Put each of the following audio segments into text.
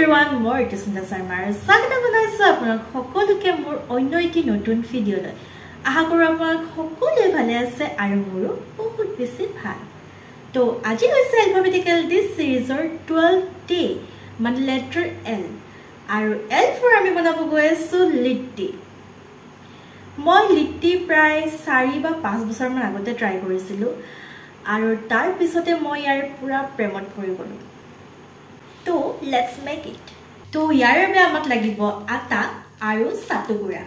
everyone, more to Sundar Sarmar. Swagatam janaইছো আপোনাক সকলোকে মোৰ অন্য এটি নতুন ভিডিঅলৈ। আশা কৰো আপোনাক সকলোৱে ভালে আছে আৰু মোৰো বহুত বেছি ভাল। তো আজি হৈছে alphabetical this series-ৰ 12th day, মানে letter L। আৰু L for আমি বনাব গৈ আছো লিটি। মই লিটি প্ৰায় 4 বা 5 বছৰ মান আগতে ট্ৰাই কৰিছিলো আৰু তাৰ পিছতে মই ইয়াৰ পুৰা প্ৰেমত পৰি গলো। তো let's make it। তো ইয়াৰ বাবে আমাক লাগিব আটা আৰু সাতু গুড়া।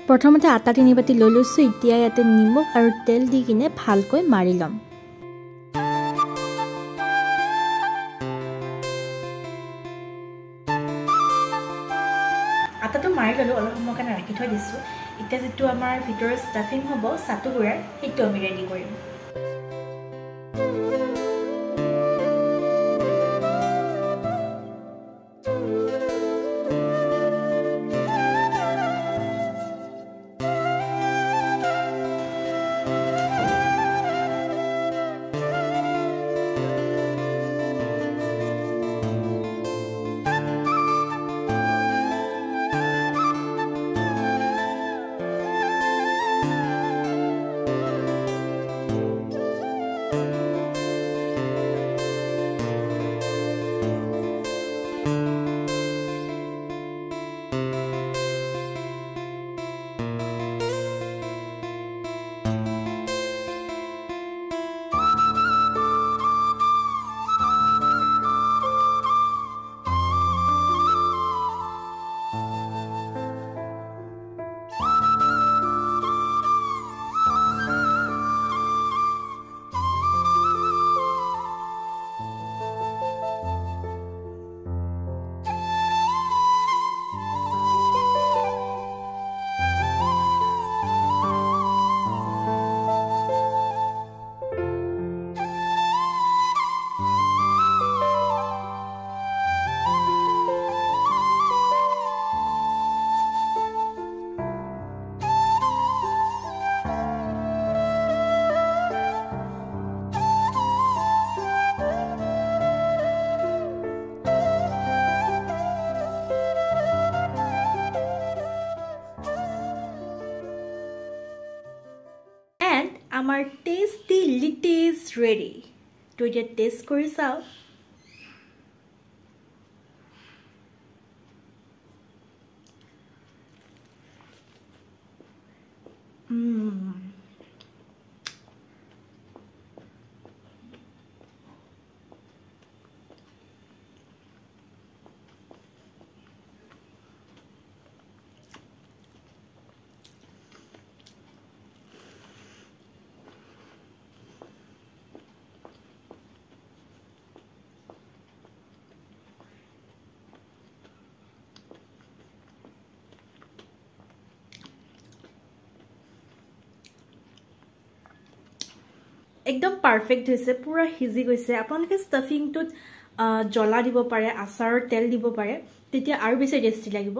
প্ৰথমতে আটা 3 বাটি লৈ লৈছো। এতিয়া ইয়াতে নিমখ আৰু তেল দি কিনে ভালকৈ মাৰি লম। আটাটো মাৰি ললো, অলপ সময় কাৰণে ৰাখি থৈ দিছো। এতিয়া যেটো আমাৰ ভিতৰৰ ষ্টাফিং হ'ব সাতু গুড়াৰ, সেইটো আমি ৰেডি কৰিম। আমাৰ টেস্টি লিটি ইজ ৰেডি। তো এতিয়া টেষ্ট কৰি চাও। একদম পাৰফেক্ট হৈছে, পুৰা হিজি গৈছে। আপোনালোকে স্টাফিংটোত জ্বলা দিব পাৰে, আচাৰৰ তেল দিব পাৰে, তেতিয়া আৰু বেছি টেস্টি লাগিব।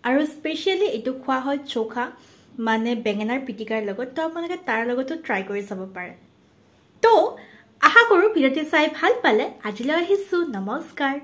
আৰু স্পেশালি এটো খোৱা হয় চোখা, মানে বেঙেনাৰ পিটিকাৰ লগত। তো আপোনালোকে তাৰ লগতো ট্ৰাই কৰি চাব পাৰে। তো আশা কৰো ভিডিঅ'টো চাই ভাল পালে। আজিলৈ আহিছো, নমস্কাৰ।